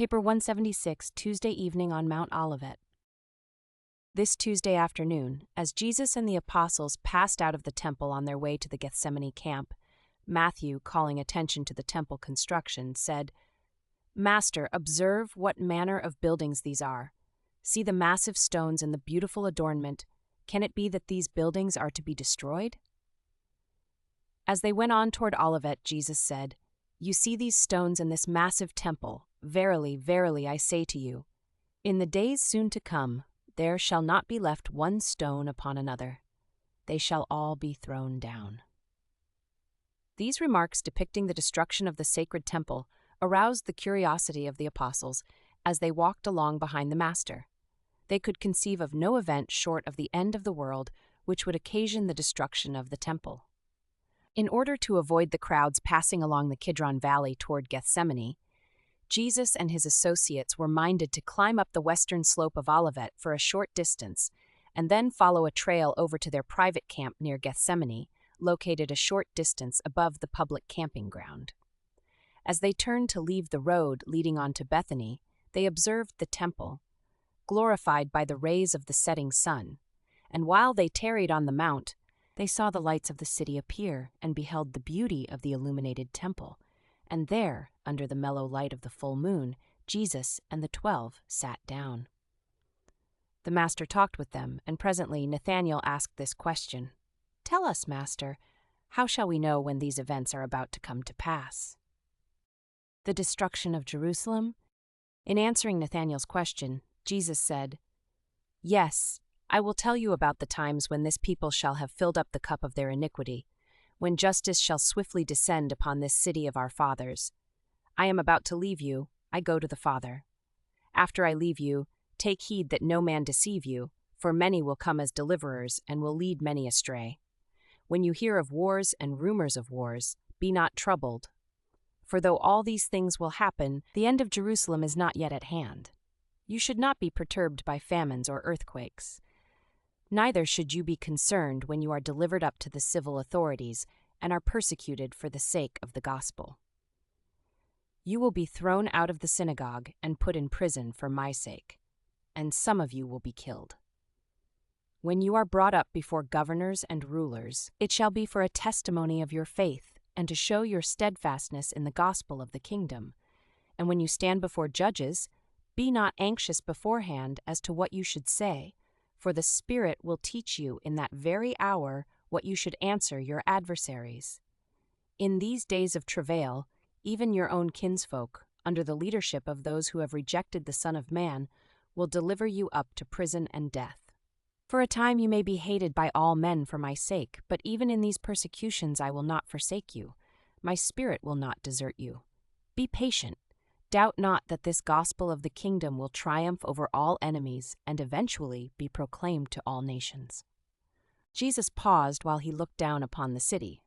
Paper 176, Tuesday evening on Mount Olivet. This Tuesday afternoon, as Jesus and the apostles passed out of the temple on their way to the Gethsemane camp, Matthew, calling attention to the temple construction, said, "Master, observe what manner of buildings these are. See the massive stones and the beautiful adornment. Can it be that these buildings are to be destroyed?" As they went on toward Olivet, Jesus said, "You see these stones and this massive temple. Verily, verily, I say to you, in the days soon to come, there shall not be left one stone upon another. They shall all be thrown down." These remarks depicting the destruction of the sacred temple aroused the curiosity of the apostles as they walked along behind the Master. They could conceive of no event short of the end of the world which would occasion the destruction of the temple. In order to avoid the crowds passing along the Kidron Valley toward Gethsemane, Jesus and his associates were minded to climb up the western slope of Olivet for a short distance and then follow a trail over to their private camp near Gethsemane, located a short distance above the public camping ground. As they turned to leave the road leading on to Bethany, they observed the temple, glorified by the rays of the setting sun, and while they tarried on the mount, they saw the lights of the city appear and beheld the beauty of the illuminated temple. And there, under the mellow light of the full moon, Jesus and the 12 sat down. The Master talked with them, and presently Nathanael asked this question, "Tell us, Master, how shall we know when these events are about to come to pass?" The destruction of Jerusalem? In answering Nathanael's question, Jesus said, "Yes, I will tell you about the times when this people shall have filled up the cup of their iniquity, when justice shall swiftly descend upon this city of our fathers. I am about to leave you, I go to the Father. After I leave you, take heed that no man deceive you, for many will come as deliverers and will lead many astray. When you hear of wars and rumors of wars, be not troubled. For though all these things will happen, the end of Jerusalem is not yet at hand. You should not be perturbed by famines or earthquakes. Neither should you be concerned when you are delivered up to the civil authorities and are persecuted for the sake of the gospel. You will be thrown out of the synagogue and put in prison for my sake, and some of you will be killed. When you are brought up before governors and rulers, it shall be for a testimony of your faith and to show your steadfastness in the gospel of the kingdom. And when you stand before judges, be not anxious beforehand as to what you should say, for the Spirit will teach you in that very hour what you should answer your adversaries. In these days of travail, even your own kinsfolk, under the leadership of those who have rejected the Son of Man, will deliver you up to prison and death. For a time you may be hated by all men for my sake, but even in these persecutions I will not forsake you. My Spirit will not desert you. Be patient. Doubt not that this gospel of the kingdom will triumph over all enemies and eventually be proclaimed to all nations." Jesus paused while he looked down upon the city.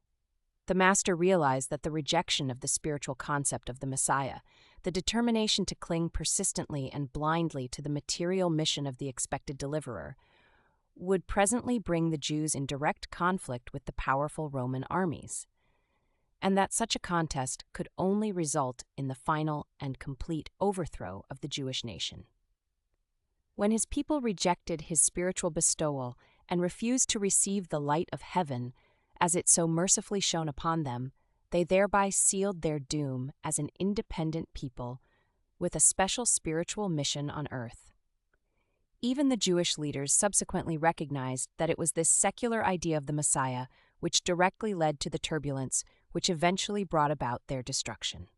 The Master realized that the rejection of the spiritual concept of the Messiah, the determination to cling persistently and blindly to the material mission of the expected deliverer, would presently bring the Jews in direct conflict with the powerful Roman armies, and that such a contest could only result in the final and complete overthrow of the Jewish nation. When his people rejected his spiritual bestowal and refused to receive the light of heaven, as it so mercifully shone upon them, they thereby sealed their doom as an independent people with a special spiritual mission on earth. Even the Jewish leaders subsequently recognized that it was this secular idea of the Messiah which directly led to the turbulence which eventually brought about their destruction.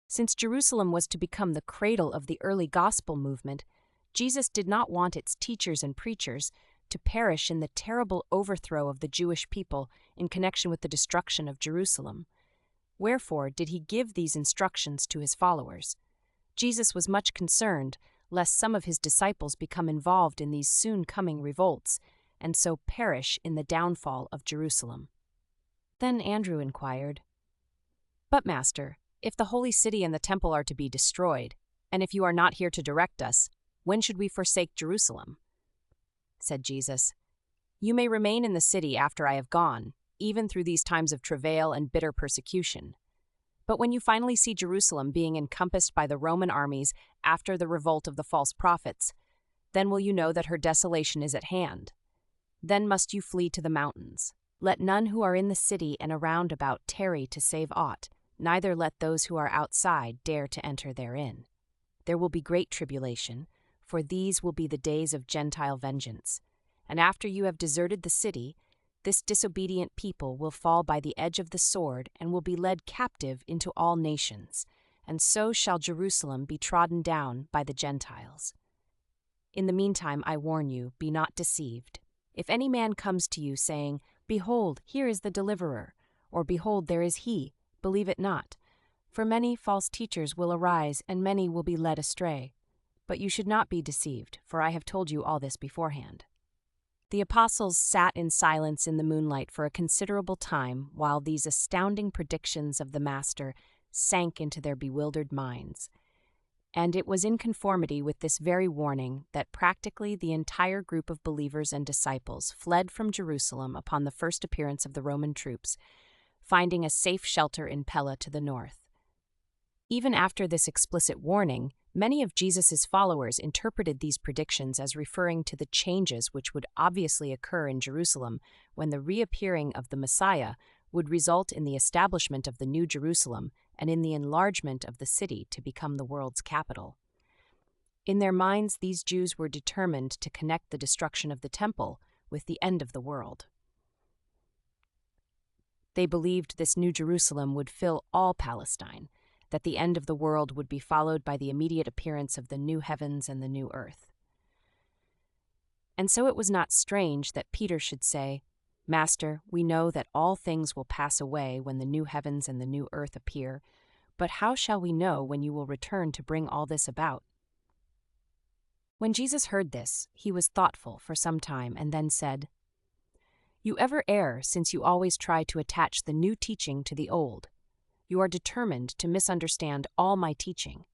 Since Jerusalem was to become the cradle of the early gospel movement, Jesus did not want its teachers and preachers to perish in the terrible overthrow of the Jewish people in connection with the destruction of Jerusalem. Wherefore did he give these instructions to his followers? Jesus was much concerned lest some of his disciples become involved in these soon-coming revolts and so perish in the downfall of Jerusalem. Then Andrew inquired, "But, Master, if the holy city and the temple are to be destroyed, and if you are not here to direct us, when should we forsake Jerusalem?" Said Jesus, "You may remain in the city after I have gone, even through these times of travail and bitter persecution. But when you finally see Jerusalem being encompassed by the Roman armies after the revolt of the false prophets, then will you know that her desolation is at hand. Then must you flee to the mountains. Let none who are in the city and around about tarry to save aught, neither let those who are outside dare to enter therein. There will be great tribulation, for these will be the days of Gentile vengeance. And after you have deserted the city, this disobedient people will fall by the edge of the sword and will be led captive into all nations, and so shall Jerusalem be trodden down by the Gentiles. In the meantime, I warn you, be not deceived. If any man comes to you saying, Behold, here is the deliverer, or Behold, there is he, believe it not. For many false teachers will arise, and many will be led astray. But you should not be deceived, for I have told you all this beforehand. The apostles sat in silence in the moonlight for a considerable time while these astounding predictions of the Master sank into their bewildered minds. And it was in conformity with this very warning that practically the entire group of believers and disciples fled from Jerusalem upon the first appearance of the Roman troops, finding a safe shelter in Pella to the north. Even after this explicit warning, many of Jesus' followers interpreted these predictions as referring to the changes which would obviously occur in Jerusalem when the reappearing of the Messiah would result in the establishment of the New Jerusalem and in the enlargement of the city to become the world's capital. In their minds, these Jews were determined to connect the destruction of the temple with the end of the world. They believed this New Jerusalem would fill all Palestine, that the end of the world would be followed by the immediate appearance of the new heavens and the new earth. And so it was not strange that Peter should say, Master, we know that all things will pass away when the new heavens and the new earth appear, but how shall we know when you will return to bring all this about? When Jesus heard this, he was thoughtful for some time and then said, You ever err, since you always try to attach the new teaching to the old. You are determined to misunderstand all my teaching.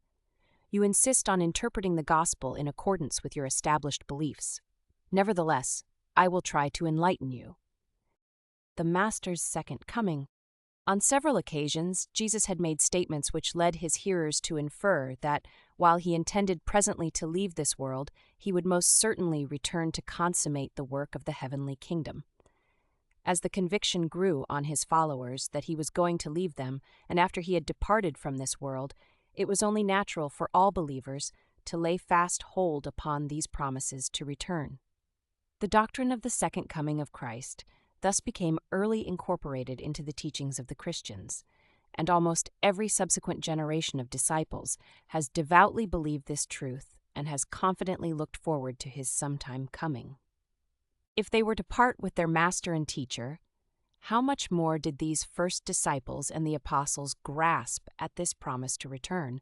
You insist on interpreting the gospel in accordance with your established beliefs. Nevertheless, I will try to enlighten you. The Master's second coming. On several occasions, Jesus had made statements which led his hearers to infer that, while he intended presently to leave this world, he would most certainly return to consummate the work of the heavenly kingdom. As the conviction grew on his followers that he was going to leave them, and after he had departed from this world, it was only natural for all believers to lay fast hold upon these promises to return. The doctrine of the second coming of Christ thus became early incorporated into the teachings of the Christians, and almost every subsequent generation of disciples has devoutly believed this truth and has confidently looked forward to his sometime coming. If they were to part with their master and teacher, how much more did these first disciples and the apostles grasp at this promise to return?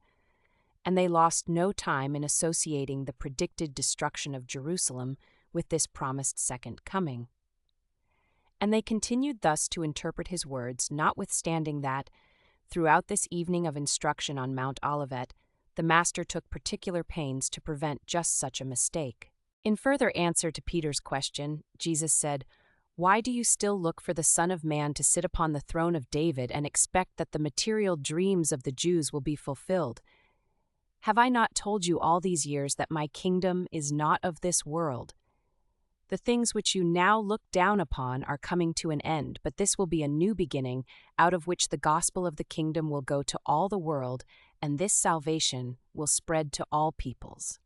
And they lost no time in associating the predicted destruction of Jerusalem with this promised second coming. And they continued thus to interpret his words, notwithstanding that, throughout this evening of instruction on Mount Olivet, the Master took particular pains to prevent just such a mistake. In further answer to Peter's question, Jesus said, Why do you still look for the Son of Man to sit upon the throne of David and expect that the material dreams of the Jews will be fulfilled? Have I not told you all these years that my kingdom is not of this world? The things which you now look down upon are coming to an end, but this will be a new beginning, out of which the gospel of the kingdom will go to all the world, and this salvation will spread to all peoples.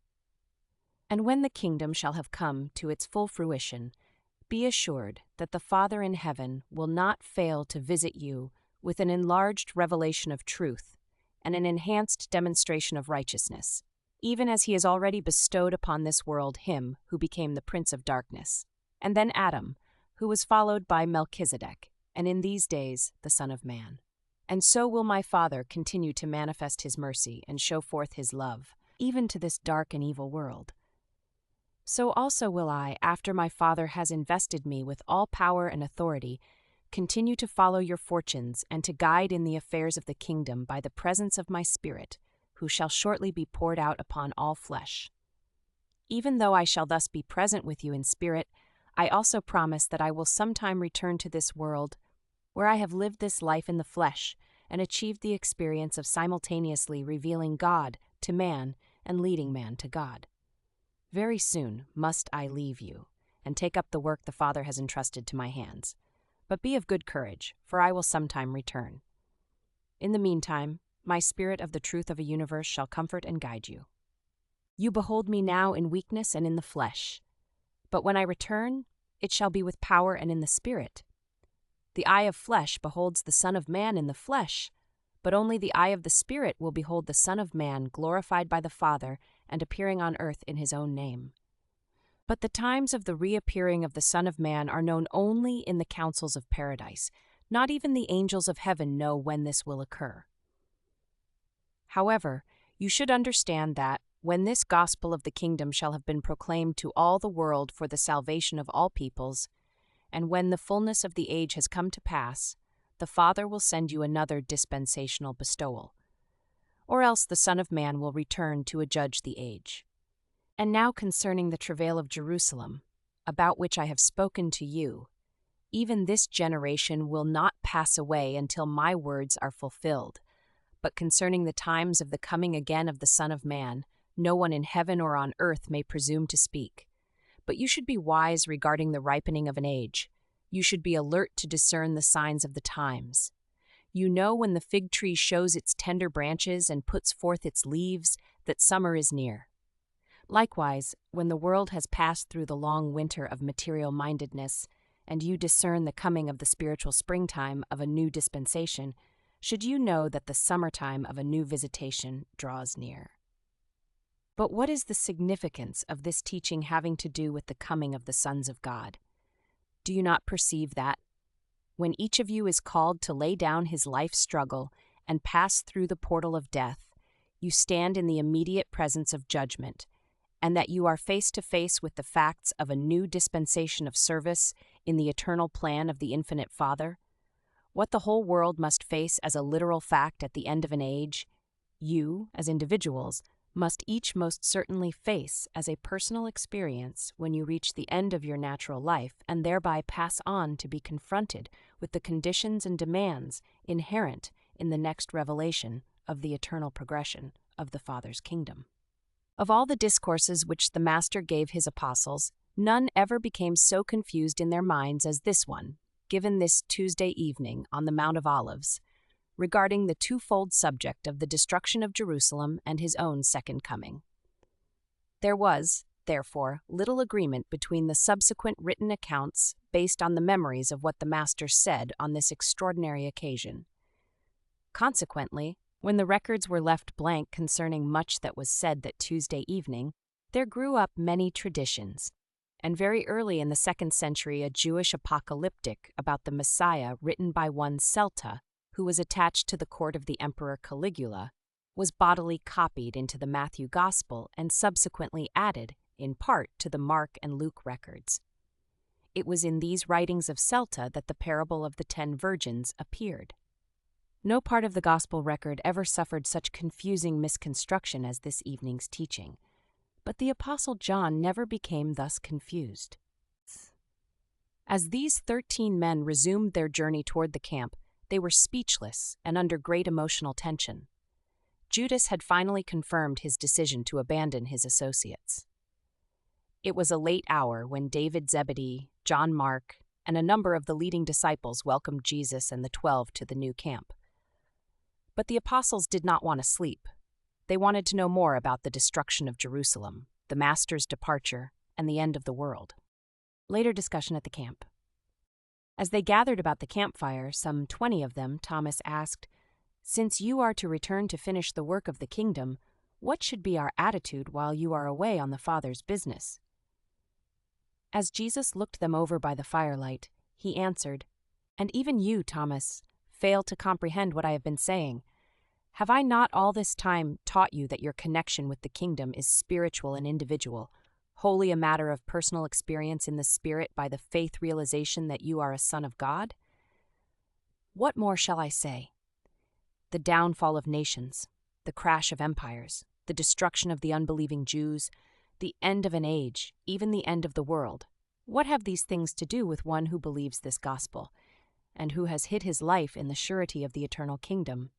And when the kingdom shall have come to its full fruition, be assured that the Father in heaven will not fail to visit you with an enlarged revelation of truth and an enhanced demonstration of righteousness, even as he has already bestowed upon this world him who became the prince of darkness, and then Adam, who was followed by Melchizedek, and in these days the Son of Man. And so will my Father continue to manifest his mercy and show forth his love, even to this dark and evil world. So also will I, after my Father has invested me with all power and authority, continue to follow your fortunes and to guide in the affairs of the kingdom by the presence of my Spirit, who shall shortly be poured out upon all flesh. Even though I shall thus be present with you in spirit, I also promise that I will sometime return to this world, where I have lived this life in the flesh, and achieved the experience of simultaneously revealing God to man and leading man to God. Very soon must I leave you, and take up the work the Father has entrusted to my hands. But be of good courage, for I will sometime return. In the meantime, my Spirit of the truth of a universe shall comfort and guide you. You behold me now in weakness and in the flesh, but when I return, it shall be with power and in the Spirit. The eye of flesh beholds the Son of Man in the flesh, but only the eye of the Spirit will behold the Son of Man glorified by the Father and appearing on earth in his own name. But the times of the reappearing of the Son of Man are known only in the councils of paradise. Not even the angels of heaven know when this will occur. However, you should understand that, when this gospel of the kingdom shall have been proclaimed to all the world for the salvation of all peoples, and when the fullness of the age has come to pass, the Father will send you another dispensational bestowal, or else the Son of Man will return to adjudge the age. And now concerning the travail of Jerusalem, about which I have spoken to you, even this generation will not pass away until my words are fulfilled. But concerning the times of the coming again of the Son of Man, no one in heaven or on earth may presume to speak. But you should be wise regarding the ripening of an age. You should be alert to discern the signs of the times. You know when the fig tree shows its tender branches and puts forth its leaves, that summer is near. Likewise, when the world has passed through the long winter of material-mindedness, and you discern the coming of the spiritual springtime of a new dispensation, should you know that the summertime of a new visitation draws near. But what is the significance of this teaching having to do with the coming of the sons of God? Do you not perceive that, when each of you is called to lay down his life struggle and pass through the portal of death, you stand in the immediate presence of judgment, and that you are face to face with the facts of a new dispensation of service in the eternal plan of the infinite Father? What the whole world must face as a literal fact at the end of an age, you, as individuals, must each most certainly face as a personal experience when you reach the end of your natural life and thereby pass on to be confronted with the conditions and demands inherent in the next revelation of the eternal progression of the Father's kingdom. Of all the discourses which the Master gave his apostles, none ever became so confused in their minds as this one, given this Tuesday evening on the Mount of Olives, regarding the twofold subject of the destruction of Jerusalem and his own second coming. There was, therefore, little agreement between the subsequent written accounts based on the memories of what the Master said on this extraordinary occasion. Consequently, when the records were left blank concerning much that was said that Tuesday evening, there grew up many traditions, and very early in the 2nd century a Jewish apocalyptic about the Messiah written by one Celta, who was attached to the court of the Emperor Caligula, was bodily copied into the Matthew Gospel and subsequently added, in part, to the Mark and Luke records. It was in these writings of Celta that the parable of the 10 virgins appeared. No part of the Gospel record ever suffered such confusing misconstruction as this evening's teaching, but the Apostle John never became thus confused. As these 13 men resumed their journey toward the camp, they were speechless and under great emotional tension. Judas had finally confirmed his decision to abandon his associates. It was a late hour when David Zebedee, John Mark, and a number of the leading disciples welcomed Jesus and the 12 to the new camp. But the apostles did not want to sleep. They wanted to know more about the destruction of Jerusalem, the Master's departure, and the end of the world. Later discussion at the camp. As they gathered about the campfire, some 20 of them, Thomas asked, "Since you are to return to finish the work of the kingdom, what should be our attitude while you are away on the Father's business?" As Jesus looked them over by the firelight, he answered, "And even you, Thomas, fail to comprehend what I have been saying. Have I not all this time taught you that your connection with the kingdom is spiritual and individual, wholly a matter of personal experience in the Spirit by the faith realization that you are a son of God? What more shall I say? The downfall of nations, the crash of empires, the destruction of the unbelieving Jews, the end of an age, even the end of the world. What have these things to do with one who believes this gospel? and who has hid his life in the surety of the eternal kingdom.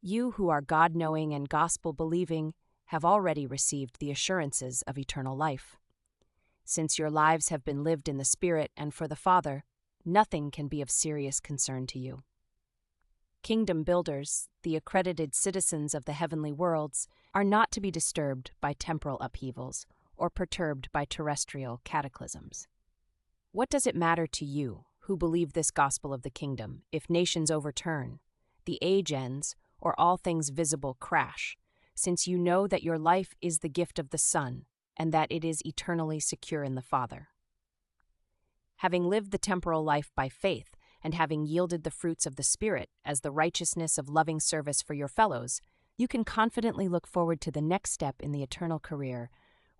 You who are God-knowing and gospel-believing have already received the assurances of eternal life. Since your lives have been lived in the Spirit and for the Father, nothing can be of serious concern to you. Kingdom builders, the accredited citizens of the heavenly worlds, are not to be disturbed by temporal upheavals or perturbed by terrestrial cataclysms. What does it matter to you, who believe this gospel of the kingdom, if nations overturn, the age ends, or all things visible crash, since you know that your life is the gift of the Son, and that it is eternally secure in the Father? Having lived the temporal life by faith, and having yielded the fruits of the Spirit as the righteousness of loving service for your fellows, you can confidently look forward to the next step in the eternal career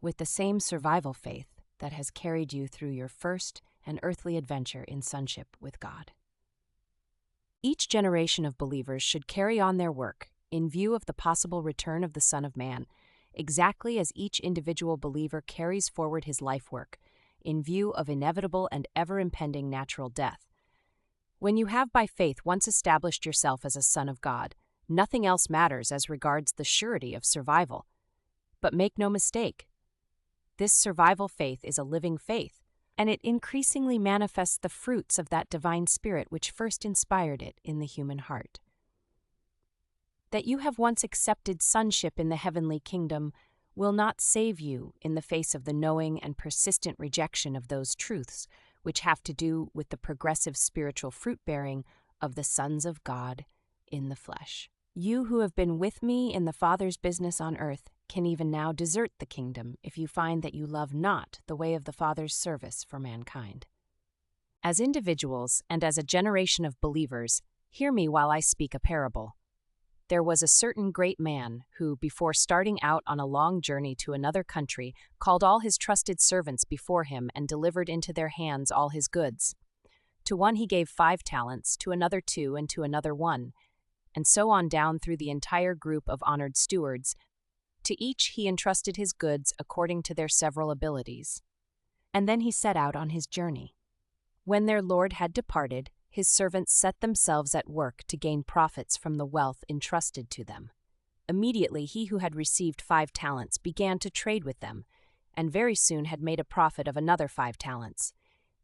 with the same survival faith that has carried you through your first and earthly adventure in sonship with God. Each generation of believers should carry on their work in view of the possible return of the Son of Man, exactly as each individual believer carries forward his life work in view of inevitable and ever-impending natural death. When you have by faith once established yourself as a son of God, nothing else matters as regards the surety of survival. But make no mistake, this survival faith is a living faith, and it increasingly manifests the fruits of that divine spirit which first inspired it in the human heart. That you have once accepted sonship in the heavenly kingdom will not save you in the face of the knowing and persistent rejection of those truths which have to do with the progressive spiritual fruit-bearing of the sons of God in the flesh. You who have been with me in the Father's business on earth can even now desert the kingdom if you find that you love not the way of the Father's service for mankind. As individuals and as a generation of believers, hear me while I speak a parable. There was a certain great man who, before starting out on a long journey to another country, called all his trusted servants before him and delivered into their hands all his goods. To one he gave 5 talents, to another 2, and to another 1, and so on down through the entire group of honored stewards. To each he entrusted his goods according to their several abilities. And then he set out on his journey. When their lord had departed, his servants set themselves at work to gain profits from the wealth entrusted to them. Immediately he who had received 5 talents began to trade with them, and very soon had made a profit of another 5 talents.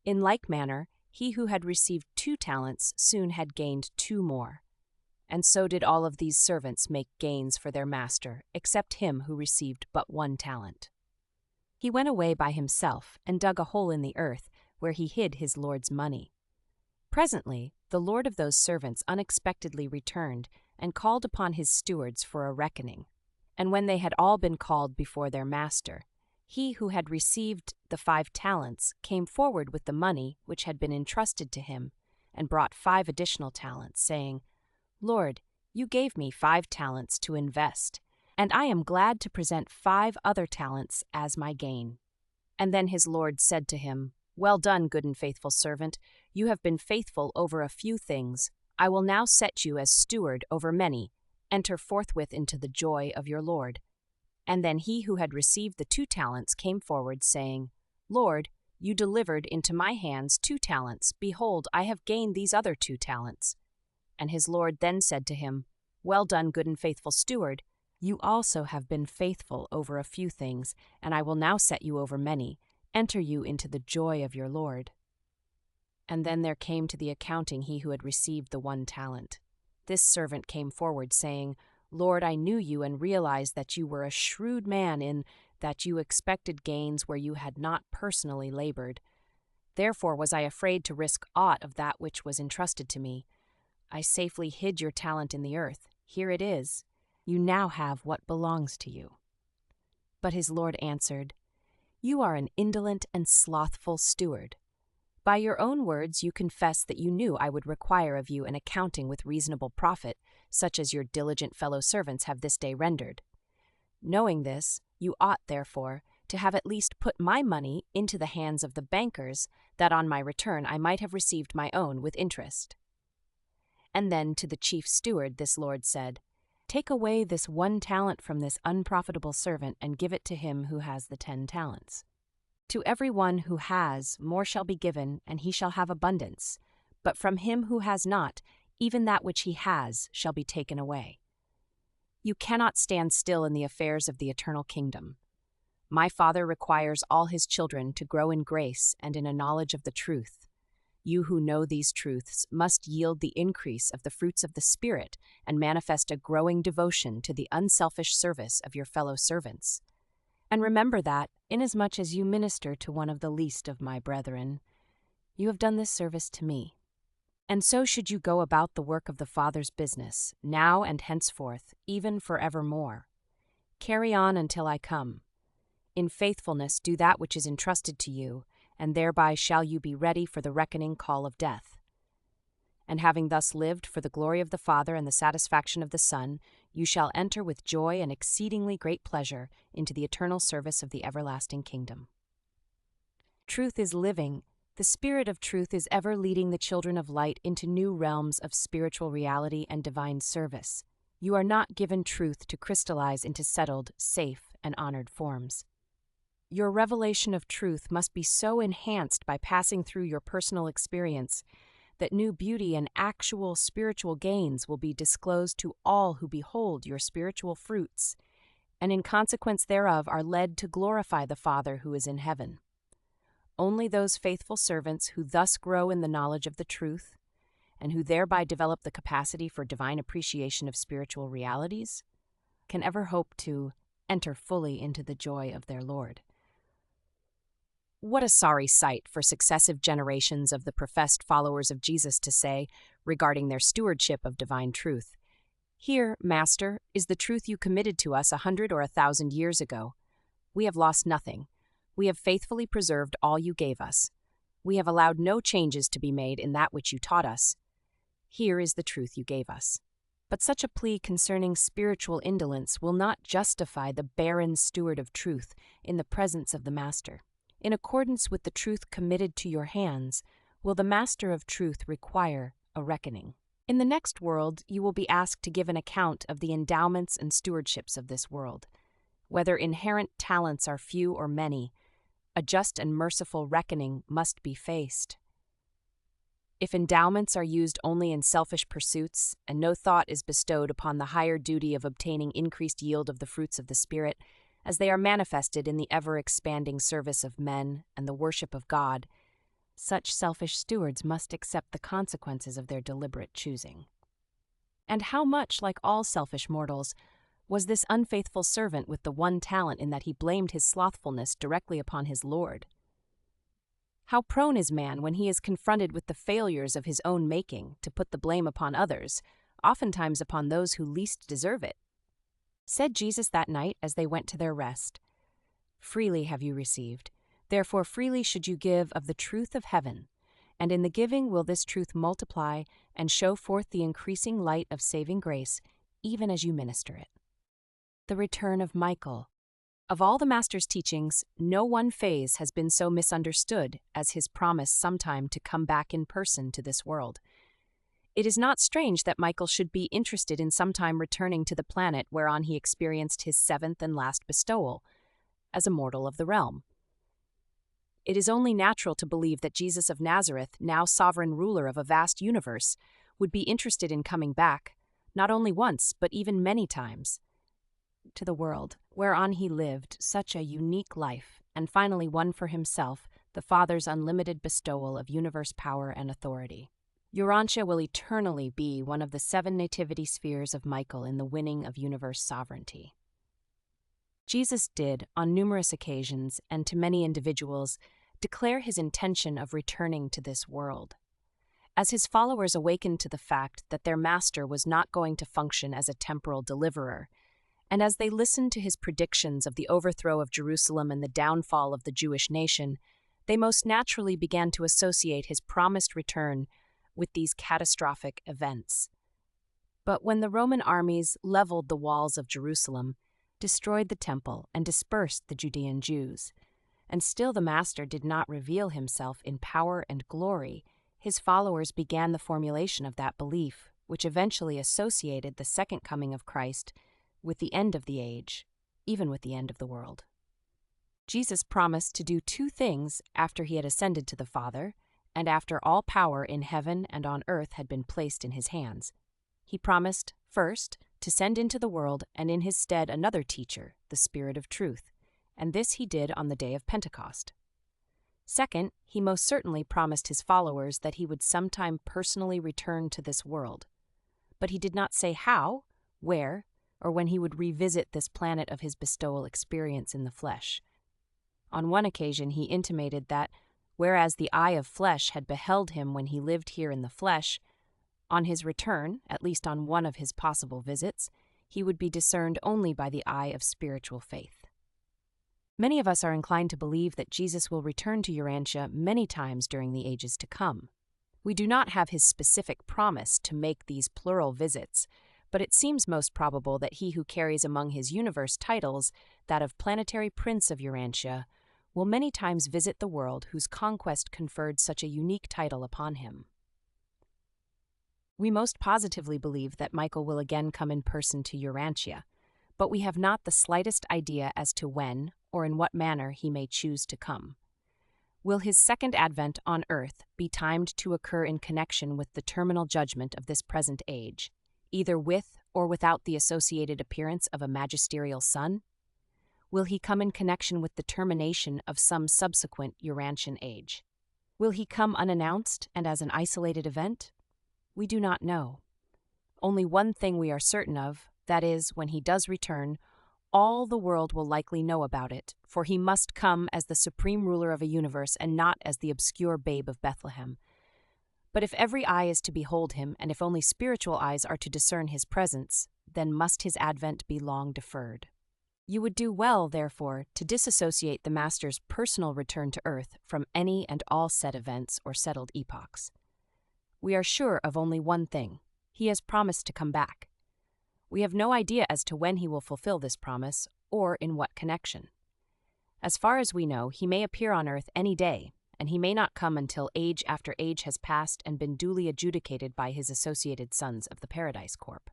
In like manner, he who had received 2 talents soon had gained 2 more. And so did all of these servants make gains for their master, except him who received but 1 talent. He went away by himself and dug a hole in the earth, where he hid his lord's money. Presently, the lord of those servants unexpectedly returned and called upon his stewards for a reckoning. And when they had all been called before their master, he who had received the 5 talents came forward with the money which had been entrusted to him, and brought 5 additional talents, saying, "Lord, you gave me 5 talents to invest, and I am glad to present 5 other talents as my gain." And then his lord said to him, "Well done, good and faithful servant. You have been faithful over a few things. I will now set you as steward over many. Enter forthwith into the joy of your Lord." And then he who had received the 2 talents came forward, saying, "Lord, you delivered into my hands 2 talents. Behold, I have gained these other 2 talents." And his Lord then said to him, "Well done, good and faithful steward. You also have been faithful over a few things, and I will now set you over many. Enter you into the joy of your Lord." And then there came to the accounting he who had received the 1 talent. This servant came forward, saying, "Lord, I knew you and realized that you were a shrewd man in that you expected gains where you had not personally labored. Therefore was I afraid to risk aught of that which was entrusted to me. I safely hid your talent in the earth. Here it is. You now have what belongs to you." But his Lord answered, "You are an indolent and slothful steward. By your own words you confess that you knew I would require of you an accounting with reasonable profit, such as your diligent fellow servants have this day rendered. Knowing this, you ought, therefore, to have at least put my money into the hands of the bankers, that on my return I might have received my own with interest." And then to the chief steward this Lord said, "Take away this 1 talent from this unprofitable servant and give it to him who has the 10 talents. To every one who has, more shall be given, and he shall have abundance. but from him who has not, even that which he has shall be taken away. You cannot stand still in the affairs of the eternal kingdom. My Father requires all his children to grow in grace and in a knowledge of the truth. You who know these truths must yield the increase of the fruits of the Spirit and manifest a growing devotion to the unselfish service of your fellow servants. And remember that, inasmuch as you minister to one of the least of my brethren, you have done this service to me. And so should you go about the work of the Father's business, now and henceforth, even forevermore. Carry on until I come. In faithfulness do that which is entrusted to you, and thereby shall you be ready for the reckoning call of death. And having thus lived for the glory of the Father and the satisfaction of the Son, you shall enter with joy and exceedingly great pleasure into the eternal service of the everlasting kingdom. Truth is living. The Spirit of truth is ever leading the children of light into new realms of spiritual reality and divine service. You are not given truth to crystallize into settled, safe, and honored forms. Your revelation of truth must be so enhanced by passing through your personal experience that new beauty and actual spiritual gains will be disclosed to all who behold your spiritual fruits, and in consequence thereof are led to glorify the Father who is in heaven. Only those faithful servants who thus grow in the knowledge of the truth, and who thereby develop the capacity for divine appreciation of spiritual realities, can ever hope to enter fully into the joy of their Lord. What a sorry sight for successive generations of the professed followers of Jesus to say regarding their stewardship of divine truth. Here, Master, is the truth you committed to us 100 or 1,000 years ago. We have lost nothing. We have faithfully preserved all you gave us. We have allowed no changes to be made in that which you taught us. Here is the truth you gave us. But such a plea concerning spiritual indolence will not justify the barren steward of truth in the presence of the Master. In accordance with the truth committed to your hands, will the Master of truth require a reckoning. In the next world, you will be asked to give an account of the endowments and stewardships of this world. Whether inherent talents are few or many, a just and merciful reckoning must be faced. If endowments are used only in selfish pursuits, and no thought is bestowed upon the higher duty of obtaining increased yield of the fruits of the Spirit, as they are manifested in the ever-expanding service of men and the worship of God, such selfish stewards must accept the consequences of their deliberate choosing. And how much like all selfish mortals was this unfaithful servant with the one talent in that he blamed his slothfulness directly upon his Lord? How prone is man when he is confronted with the failures of his own making to put the blame upon others, oftentimes upon those who least deserve it? Said Jesus that night as they went to their rest, "Freely have you received, therefore freely should you give of the truth of heaven, and in the giving will this truth multiply and show forth the increasing light of saving grace, even as you minister it." The return of Michael. Of all the Master's teachings, no one phase has been so misunderstood as his promise sometime to come back in person to this world. It is not strange that Michael should be interested in sometime returning to the planet whereon he experienced his seventh and last bestowal, as a mortal of the realm. It is only natural to believe that Jesus of Nazareth, now sovereign ruler of a vast universe, would be interested in coming back, not only once, but even many times, to the world whereon he lived such a unique life, and finally won for himself the Father's unlimited bestowal of universe power and authority. Urantia will eternally be one of the 7 nativity spheres of Michael in the winning of universe sovereignty. Jesus did, on numerous occasions and to many individuals, declare his intention of returning to this world. As his followers awakened to the fact that their Master was not going to function as a temporal deliverer, and as they listened to his predictions of the overthrow of Jerusalem and the downfall of the Jewish nation, they most naturally began to associate his promised return with these catastrophic events. But when the Roman armies leveled the walls of Jerusalem, destroyed the temple, and dispersed the Judean Jews, and still the Master did not reveal himself in power and glory, his followers began the formulation of that belief, which eventually associated the second coming of Christ with the end of the age, even with the end of the world. Jesus promised to do 2 things after he had ascended to the Father, and after all power in heaven and on earth had been placed in his hands, he promised, first, to send into the world and in his stead another teacher, the Spirit of truth, and this he did on the day of Pentecost. Second, he most certainly promised his followers that he would sometime personally return to this world. But he did not say how, where, or when he would revisit this planet of his bestowal experience in the flesh. On one occasion he intimated that, whereas the eye of flesh had beheld him when he lived here in the flesh, on his return, at least on one of his possible visits, he would be discerned only by the eye of spiritual faith. Many of us are inclined to believe that Jesus will return to Urantia many times during the ages to come. We do not have his specific promise to make these plural visits, but it seems most probable that he who carries among his universe titles that of Planetary Prince of Urantia will many times visit the world whose conquest conferred such a unique title upon him. We most positively believe that Michael will again come in person to Urantia, but we have not the slightest idea as to when or in what manner he may choose to come. Will his second advent on earth be timed to occur in connection with the terminal judgment of this present age, either with or without the associated appearance of a magisterial sun? Will he come in connection with the termination of some subsequent Urantian age? Will he come unannounced and as an isolated event? We do not know. Only one thing we are certain of, that is, when he does return, all the world will likely know about it, for he must come as the supreme ruler of a universe and not as the obscure babe of Bethlehem. But if every eye is to behold him, and if only spiritual eyes are to discern his presence, then must his advent be long deferred. You would do well, therefore, to disassociate the Master's personal return to earth from any and all set events or settled epochs. We are sure of only one thing: he has promised to come back. We have no idea as to when he will fulfill this promise, or in what connection. As far as we know, he may appear on earth any day, and he may not come until age after age has passed and been duly adjudicated by his associated sons of the Paradise Corp.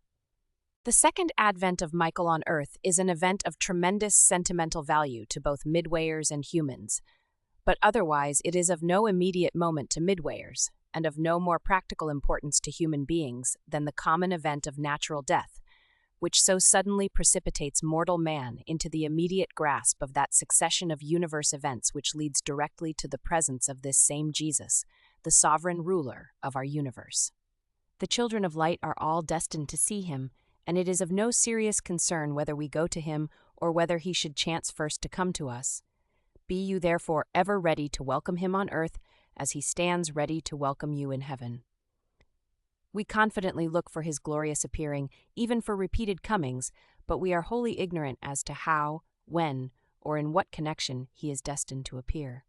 The second advent of Michael on earth is an event of tremendous sentimental value to both midwayers and humans, but otherwise it is of no immediate moment to midwayers, and of no more practical importance to human beings than the common event of natural death, which so suddenly precipitates mortal man into the immediate grasp of that succession of universe events which leads directly to the presence of this same Jesus, the sovereign ruler of our universe. The children of light are all destined to see him, and it is of no serious concern whether we go to him or whether he should chance first to come to us. Be you therefore ever ready to welcome him on earth, as he stands ready to welcome you in heaven. We confidently look for his glorious appearing, even for repeated comings, but we are wholly ignorant as to how, when, or in what connection he is destined to appear.